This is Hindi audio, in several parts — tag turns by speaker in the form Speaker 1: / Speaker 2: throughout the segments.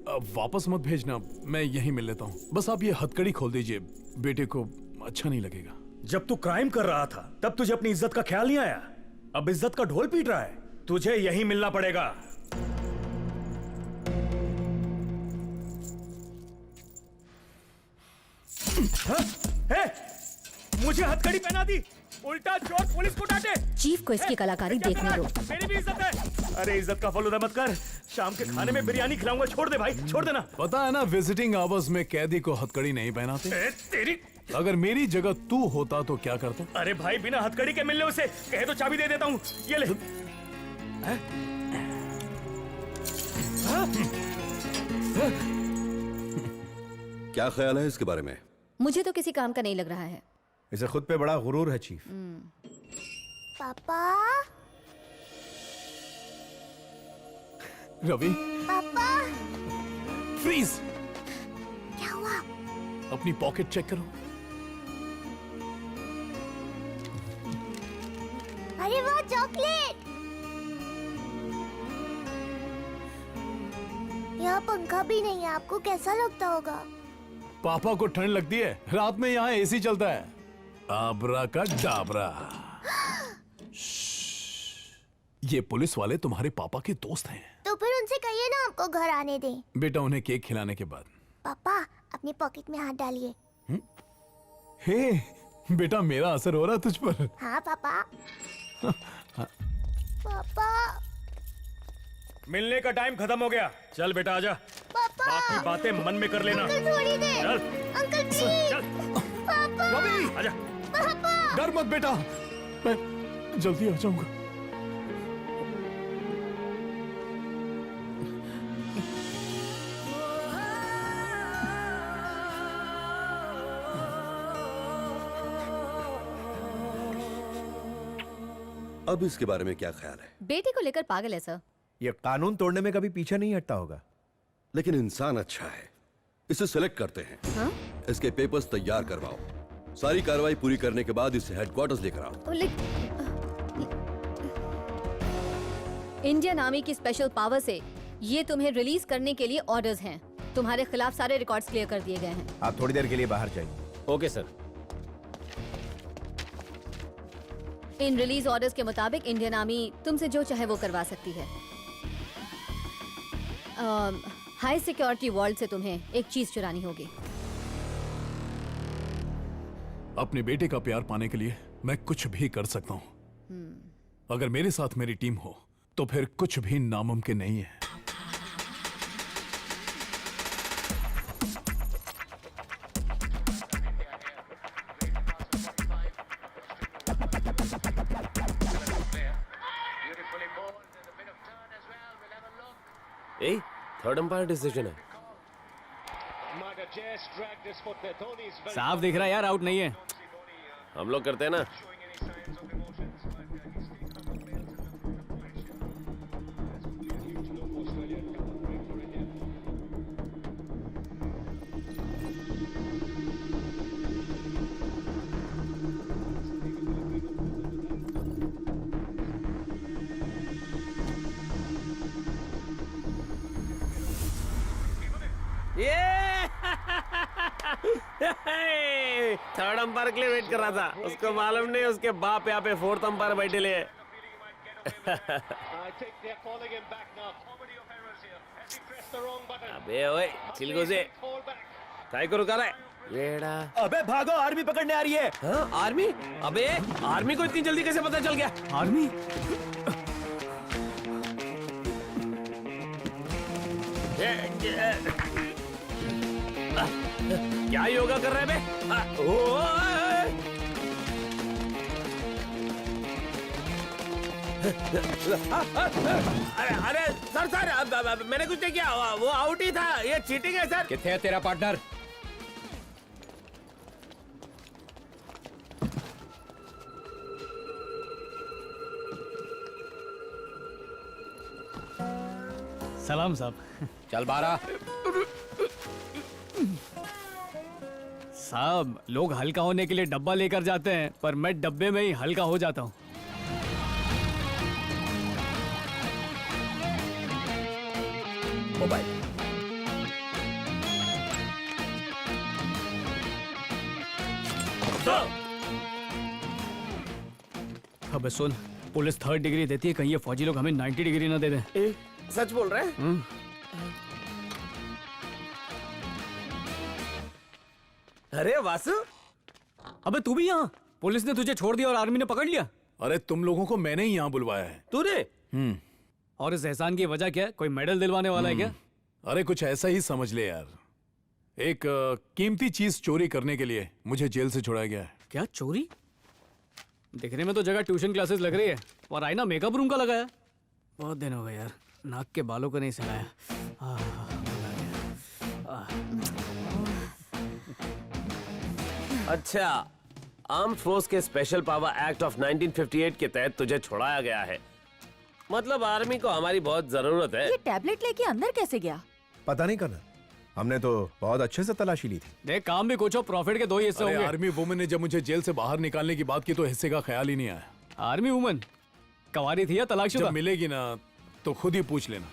Speaker 1: वापस मत भेजना, मैं यहीं मिल लेता हूँ। बस आप ये हथकड़ी खोल दीजिए, बेटे को अच्छा नहीं लगेगा।
Speaker 2: जब तू क्राइम कर रहा था तब तुझे अपनी इज्जत का ख्याल नहीं आया। अब इज्जत का ढोल पीट रहा है। तुझे यहीं मिलना पड़ेगा। हाँ? मुझे हथकड़ी पहना दी, उल्टा चोर पुलिस को डांटे।
Speaker 3: चीफ को इसकी कलाकारी देखने दो।
Speaker 2: मेरी भी इज्जत है। अरे इज्जत का फलूदा मत कर। शाम के खाने में बिरयानी खिलाऊंगा। छोड़ दे भाई, छोड़ देना।
Speaker 1: पता है ना, विजिटिंग आवर्स में कैदी को हथकड़ी नहीं पहनाते।
Speaker 2: तेरी
Speaker 1: अगर मेरी जगह तू होता तो क्या करता?
Speaker 2: अरे भाई, बिना हथकड़ी के मिलने उसे कहे तो चाबी दे देता हूँ। ये ले।
Speaker 4: क्या ख्याल है इसके बारे में?
Speaker 3: मुझे तो किसी काम का नहीं लग रहा है।
Speaker 5: इसे खुद पे बड़ा गुरूर है चीफ।
Speaker 6: पापा,
Speaker 1: रवि,
Speaker 6: पापा,
Speaker 1: फ्रीज।
Speaker 6: क्या हुआ?
Speaker 1: अपनी पॉकेट चेक करो।
Speaker 6: अरे वो चॉकलेट। यहाँ पंखा भी नहीं है, आपको कैसा लगता होगा?
Speaker 1: पापा को ठंड लगती है, रात में यहाँ एसी चलता है। आबरा का डाबरा। ये पुलिस वाले तुम्हारे पापा के दोस्त हैं।
Speaker 6: तो फिर उनसे कहिए ना हमको घर आने दें।
Speaker 1: बेटा, उन्हें केक खिलाने के बाद।
Speaker 6: पापा, अपनी पॉकेट में हाथ डालिए।
Speaker 1: हे बेटा, मेरा असर हो रहा है तुझ पर।
Speaker 6: हाँ पापा। पापा,
Speaker 2: मिलने का टाइम खत्म हो गया। चल बेटा आजा।
Speaker 6: पापा,
Speaker 2: बाकी बातें मन में कर लेना।
Speaker 6: अंकल थोड़ी देर।
Speaker 2: चल।
Speaker 6: Uncle please.
Speaker 2: चल।
Speaker 6: पापा,
Speaker 1: रवि,
Speaker 2: आजा।
Speaker 6: पापा।
Speaker 1: डर मत बेटा, मैं जल्दी आ जाऊंगा।
Speaker 4: अब इसके बारे में क्या ख्याल है?
Speaker 3: बेटे को लेकर पागल है सर।
Speaker 5: ये कानून तोड़ने में कभी पीछे नहीं हटता होगा।
Speaker 4: लेकिन इंसान अच्छा है, इसे सेलेक्ट करते हैं।
Speaker 3: हाँ?
Speaker 4: इसके पेपर्स तैयार करवाओ। सारी कार्रवाई पूरी करने के बाद इसे हेडक्वार्टर्स लेकर आओ।
Speaker 3: इंडियन आर्मी की स्पेशल पावर से ये तुम्हें रिलीज करने के लिए ऑर्डर्स हैं। तुम्हारे खिलाफ सारे रिकॉर्ड्स क्लियर कर दिए गए हैं।
Speaker 5: आप थोड़ी देर के लिए बाहर जाइए।
Speaker 7: Okay sir.
Speaker 3: इन रिलीज ऑर्डर्स के मुताबिक इंडियन आर्मी तुमसे जो चाहे वो करवा सकती है। हाई सिक्योरिटी वॉल्ट से तुम्हें एक चीज चुरानी होगी।
Speaker 1: अपने बेटे का प्यार पाने के लिए मैं कुछ भी कर सकता हूँ। अगर मेरे साथ मेरी टीम हो तो फिर कुछ भी नामुमकिन नहीं है।
Speaker 7: ए, थर्ड अंपायर डिसीजन है।
Speaker 8: साफ दिख रहा है यार, आउट नहीं है।
Speaker 7: हम लोग करते हैं ना। थर्ड अंपायर के लिए वेट कर रहा था। उसको मालूम नहीं उसके बाप यहाँ पे फोर्थ अंपायर बैठे ले। अबे ओए चिलगो से काय को रुका रहा है? येड़ा।
Speaker 5: अबे भागो, आर्मी पकड़ने आ रही है।
Speaker 7: हाँ, आर्मी? अबे आर्मी को इतनी जल्दी कैसे पता चल गया?
Speaker 8: आर्मी?
Speaker 7: क्या योगा कर रहे हैं अरे सर मैंने कुछ नहीं किया, वो आउट ही था। ये चीटिंग है सर।
Speaker 8: किथे है तेरा पार्टनर? सलाम साहब।
Speaker 7: चल बारा।
Speaker 8: साहब, लोग हल्का होने के लिए डब्बा लेकर जाते हैं, पर मैं डब्बे में ही हल्का हो जाता हूँ।
Speaker 5: मोबाइल
Speaker 8: अबे सुन, पुलिस 3rd डिग्री देती है, कहीं ये फौजी लोग हमें 90 डिग्री ना दे दें।
Speaker 7: ए, सच बोल रहे हैं? अरे वासु,
Speaker 8: अबे तू भी यहाँ? पुलिस ने तुझे छोड़ दिया और आर्मी ने पकड़ लिया?
Speaker 1: अरे तुम लोगों को मैंने ही यहाँ बुलवाया है।
Speaker 7: तूने?
Speaker 8: और इस एहसान की वजह क्या है? कोई मेडल दिलवाने वाला है क्या?
Speaker 1: अरे कुछ ऐसा ही समझ ले यार। एक कीमती चीज चोरी करने के लिए मुझे जेल से छुड़ाया गया है।
Speaker 8: क्या चोरी? दिखने में तो जगह ट्यूशन क्लासेस लग रही है, और आईना मेकअप रूम का लगा है। बहुत दिन हो गए यार, नाक के बालों को नहीं सलाया।
Speaker 7: अच्छा, आर्म्ड फोर्स के स्पेशल पावर एक्ट ऑफ 1958 के तहत तुझे छुड़ाया गया है। मतलब आर्मी को हमारी बहुत जरूरत है।
Speaker 9: ये टैबलेट लेके अंदर कैसे गया?
Speaker 5: पता नहीं करना, हमने तो बहुत अच्छे से तलाशी ली थी।
Speaker 8: देख, काम भी कुछ हो, प्रॉफिट के 2 ही हिस्से
Speaker 1: अरे
Speaker 8: होंगे।
Speaker 1: आर्मी वुमन ने जब मुझे जेल से बाहर निकालने की बात की तो हिस्से का ख्याल ही नहीं आया।
Speaker 8: आर्मी वुमन कवारी थी या तलाकशुदा?
Speaker 1: जब मिलेगी ना तो खुद ही पूछ लेना।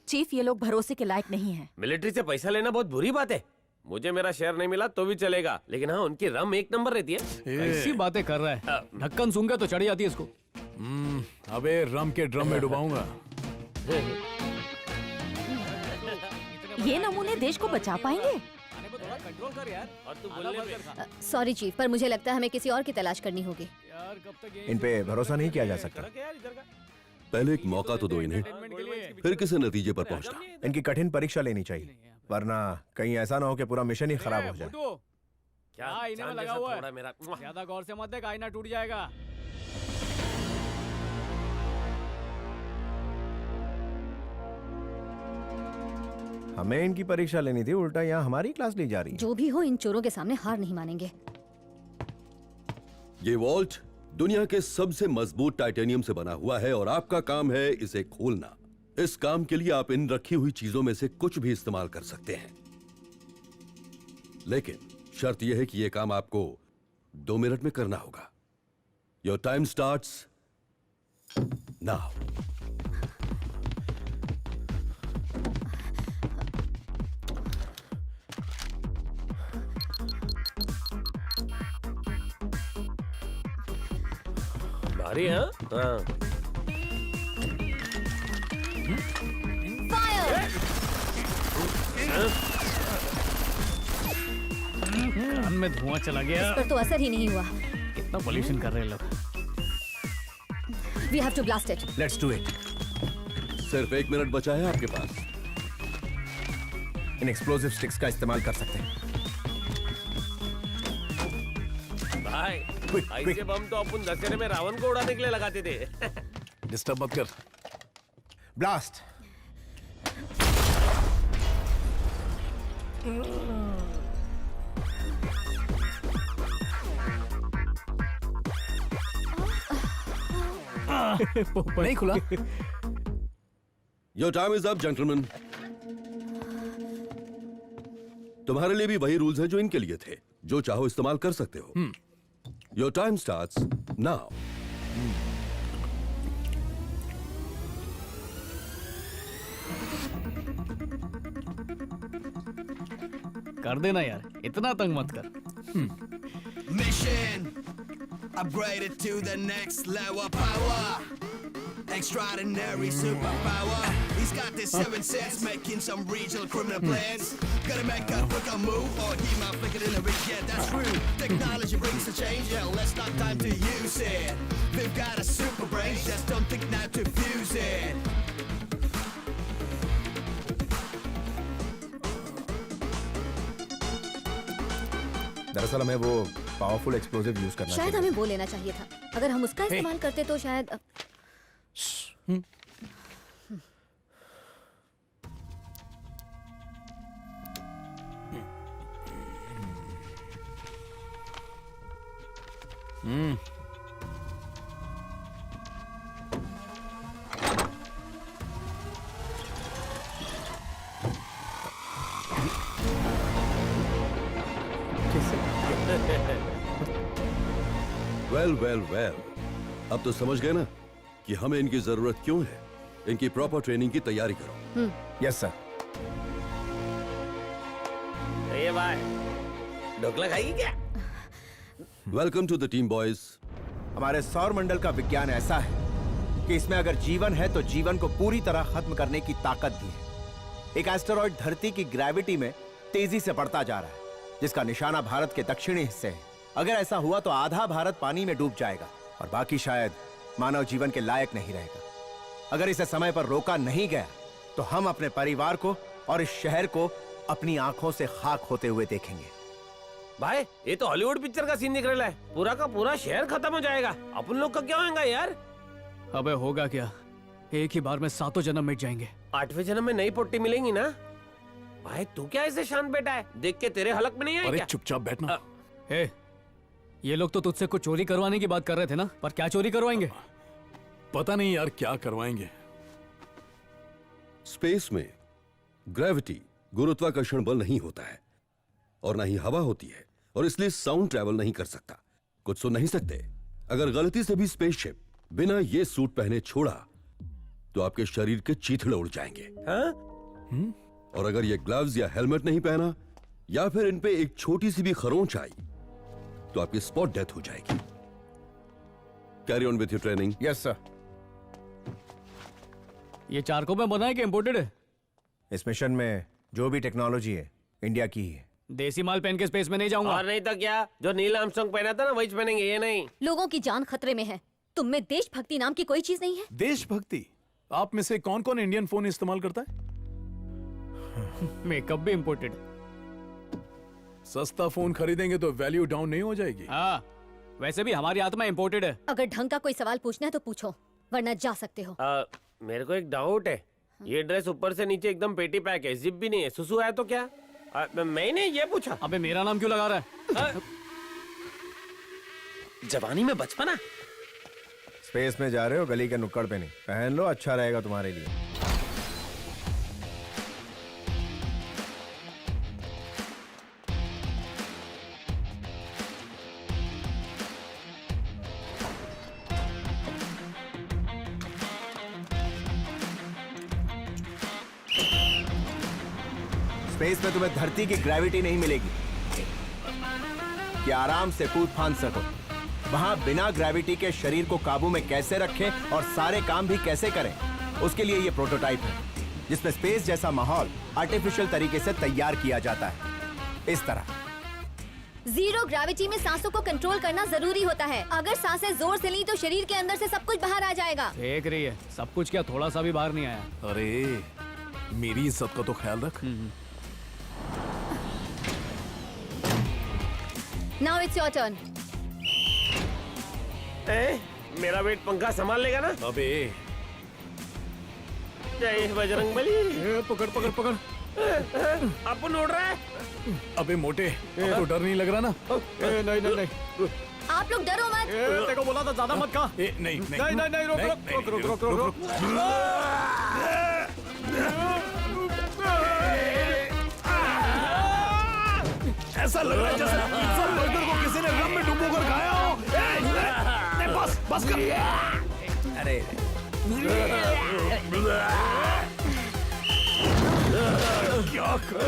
Speaker 9: चीफ, ये लोग भरोसे के लायक नहीं हैं।
Speaker 7: मिलिट्री से पैसा लेना बहुत बुरी बात है। मुझे मेरा शेयर नहीं मिला तो भी चलेगा, लेकिन हाँ, उनकी रम 1 नंबर रहती है।
Speaker 8: ऐसी बातें कर रहा है, ढक्कन सूंघा तो चढ़ जाती है इसको।
Speaker 1: अबे रम के ड्रम में डुबाऊंगा।
Speaker 9: ये नमूने देश को बचा पाएंगे?
Speaker 8: कंट्रोल कर यार।
Speaker 7: और तू बोलने में
Speaker 3: सॉरी चीफ, पर मुझे लगता है हमें किसी और की तलाश करनी होगी।
Speaker 8: यार कब तक ये
Speaker 5: इन पे भरोसा नहीं किया जा सकता।
Speaker 7: यार इधर का।
Speaker 4: पहले एक मौका तो दो इन्हें, फिर किसी नतीजे पर पहुंचना।
Speaker 5: इनकी कठिन परीक्षा लेनी चाहिए, वरना कहीं ऐसा ना हो कि पूरा मिशन ही खराब हो जाए।
Speaker 8: फुटू,
Speaker 7: क्या
Speaker 8: आईने में
Speaker 7: चांद
Speaker 8: लगा
Speaker 7: जैसा
Speaker 8: हुआ
Speaker 7: थोड़ा
Speaker 8: है।
Speaker 7: मेरा।
Speaker 8: ज्यादा गौर से मत देख, आईना टूट जाएगा।
Speaker 5: हमें इनकी परीक्षा लेनी थी, उल्टा यहाँ हमारी क्लास ली जा रही है।
Speaker 3: जो भी हो, इन चोरों के सामने हार नहीं मानेंगे।
Speaker 4: ये वॉल्ट दुनिया के सबसे मजबूत टाइटेनियम से बना हुआ है और आपका काम है इसे खोलना। इस काम के लिए आप इन रखी हुई चीजों में से कुछ भी इस्तेमाल कर सकते हैं, लेकिन शर्त यह है कि यह काम आपको 2 मिनट में करना होगा। Your time starts now.
Speaker 7: भारी है हाँ।
Speaker 8: कान में धुआं चला गया।
Speaker 3: इस पर तो असर ही नहीं हुआ।
Speaker 8: कितना पोल्यूशन कर रहे हैं लोग।
Speaker 3: We have to blast it.
Speaker 5: Let's do it.
Speaker 4: सिर्फ 1 मिनट बचा है आपके पास।
Speaker 5: इन एक्सप्लोसिव स्टिक्स का इस्तेमाल कर सकते हैं।
Speaker 7: भाई,
Speaker 5: Quick,
Speaker 7: ऐसे
Speaker 5: quick.
Speaker 7: बम तो अपन दशहरे में रावण को उड़ाने के लिए लगाते थे।
Speaker 1: डिस्टर्ब मत कर।
Speaker 5: ब्लास्ट।
Speaker 1: नहीं खुला।
Speaker 4: Your time is up gentleman. तुम्हारे लिए भी वही रूल्स हैं जो इनके लिए थे। जो चाहो इस्तेमाल कर सकते हो। Your time starts now.
Speaker 8: कर देना यार, इतना तंग मत कर।
Speaker 10: Mission upgraded to the next level power. Extraordinary superpower. He's got this 7 sense, making some regional criminal plans. Gotta make a quick move or he might flick it in a big yeah, that's true. Technology brings the change, yeah, let's not time to use it. We've got a super brain, just don't think now to fuse it.
Speaker 5: दरअसल हमें वो पावरफुल एक्सप्लोसिव यूज करना
Speaker 3: शायद
Speaker 5: चाहिए।
Speaker 3: हमें वो लेना चाहिए था। अगर हम उसका इस्तेमाल करते तो शायद
Speaker 4: वेल वेल वेल, अब तो समझ गए ना कि हमें इनकी जरूरत क्यों है। इनकी प्रॉपर ट्रेनिंग की तैयारी करो।
Speaker 5: Yes sir.
Speaker 7: ये भाई ढोकला खाएगी क्या?
Speaker 4: Welcome to the team boys.
Speaker 5: हमारे सौर मंडल का विज्ञान ऐसा है कि इसमें अगर जीवन है तो जीवन को पूरी तरह खत्म करने की ताकत भी है। एक एस्टेरॉइड धरती की ग्रेविटी में तेजी से बढ़ता जा रहा है, जिसका निशाना भारत के दक्षिणी हिस्से है। अगर ऐसा हुआ तो आधा भारत पानी में डूब जाएगा और बाकी शायद मानव जीवन के लायक नहीं रहेगा। अगर इसे समय पर रोका नहीं गया तो हम अपने परिवार को और इस शहर को अपनी आंखों से खाक होते हुए देखेंगे।
Speaker 7: भाई ये तो हॉलीवुड पिक्चर का सीन निकल रहा है। पूरा का पूरा शहर खत्म हो जाएगा। अपन लोग का क्या होगा यार?
Speaker 8: अबे होगा क्या, एक ही बार में 7 जन्म मिट जाएंगे।
Speaker 7: 8वें जन्म में नई पोटी मिलेंगी ना? भाई तू क्या ऐसे शांत बैठा है? देख के तेरे हलक में नहीं आया
Speaker 1: अरे
Speaker 7: क्या?
Speaker 1: चुपचाप बैठना।
Speaker 8: हे, ये लोग तो तुझसे कुछ चोरी करवाने की बात कर रहे थे ना, पर क्या चोरी करवाएंगे?
Speaker 1: पता नहीं यार क्या करवाएंगे।
Speaker 4: स्पेस में ग्रेविटी गुरुत्वाकर्षण बल नहीं होता है और ना ही हवा होती है, और इसलिए साउंड ट्रैवल नहीं कर सकता, कुछ सुन नहीं सकते। अगर गलती से भी स्पेसशिप बिना ये सूट पहने छोड़ा तो आपके शरीर के चीथड़े उड़ जाएंगे।
Speaker 7: हाँ?
Speaker 4: और अगर ये ग्लव्स या हेलमेट नहीं पहना या फिर इन पे एक छोटी सी भी खरोंच आई तो आपकी स्पॉट डेथ हो जाएगी। Carry on with your training.
Speaker 5: Yes sir.
Speaker 8: ये चारकों में बना है कि इम्पोर्टेड है?
Speaker 5: इस मिशन में जो भी टेक्नोलॉजी है इंडिया की ही है।
Speaker 8: देसी माल पहन के स्पेस में नहीं जाऊंगा।
Speaker 7: और नहीं तो क्या, जो नील आर्मस्ट्रांग पहना था ना वही पहनेंगे। ये नहीं।
Speaker 3: लोगों की जान खतरे में है। तुम में देशभक्ति नाम की कोई चीज नहीं है।
Speaker 1: देशभक्ति? आप में से कौन कौन इंडियन फोन इस्तेमाल करता है?
Speaker 8: मेकअप भी इम्पोर्टेड।
Speaker 1: सस्ता फोन खरीदेंगे तो वैल्यू डाउन नहीं हो जाएगी?
Speaker 8: हाँ, वैसे भी हमारी आत्मा इम्पोर्टेड है।
Speaker 3: अगर ढंग का कोई सवाल पूछना है तो पूछो, वरना जा सकते हो।
Speaker 7: मेरे को एक डाउट है। ये ड्रेस ऊपर से नीचे एकदम पेटी पैक है, जिप भी नहीं है, सुसु है तो क्या? मैंने ये पूछा।
Speaker 8: अबे मेरा नाम क्यों लगा रहा है?
Speaker 7: जवानी में बचपना।
Speaker 5: स्पेस में जा रहे हो, गली के नुक्कड़ पे नहीं। पहन लो, अच्छा रहेगा तुम्हारे लिए। स्पेस में तुम्हें धरती की ग्रेविटी नहीं मिलेगी कि आराम से कूद फांद सको। वहां बिना ग्रेविटी के शरीर को काबू में कैसे रखें और सारे काम भी कैसे करें, उसके लिए ये प्रोटोटाइप है, जिसमें स्पेस जैसा माहौल आर्टिफिशियल तरीके से तैयार किया जाता है। इस तरह
Speaker 3: जीरो ग्रेविटी में सांसों को कंट्रोल करना जरूरी होता है। अगर सांसें जोर से ली तो शरीर के अंदर से सब कुछ बाहर आ जाएगा।
Speaker 8: देख रही है, सब कुछ क्या थोड़ा सा भी बाहर नहीं आया।
Speaker 1: अरे मेरी इज्जत का तो ख्याल रख।
Speaker 3: Now it's your turn.
Speaker 7: मेरा वेट पंखा संभाल लेगा ना?
Speaker 1: अबे
Speaker 7: जय बजरंगबली।
Speaker 8: पकड़ पकड़ पकड़।
Speaker 7: अपन उड़ रहा है।
Speaker 1: अबे मोटे, अब तो डर नहीं लग रहा ना?
Speaker 8: नहीं नहीं नहीं,
Speaker 3: आप लोग डरो मत।
Speaker 8: तेरे को बोला था ज्यादा मत खा।
Speaker 1: नहीं नहीं
Speaker 8: नहीं नहीं नहीं, रुक रुक रुक रुक रुक रुक।
Speaker 1: ऐसा लग रहा है जैसे पिज्जा बर्गर को किसी ने रम में डुबो कर खाया हो। बस बस कर।
Speaker 5: अरे
Speaker 1: क्या कर?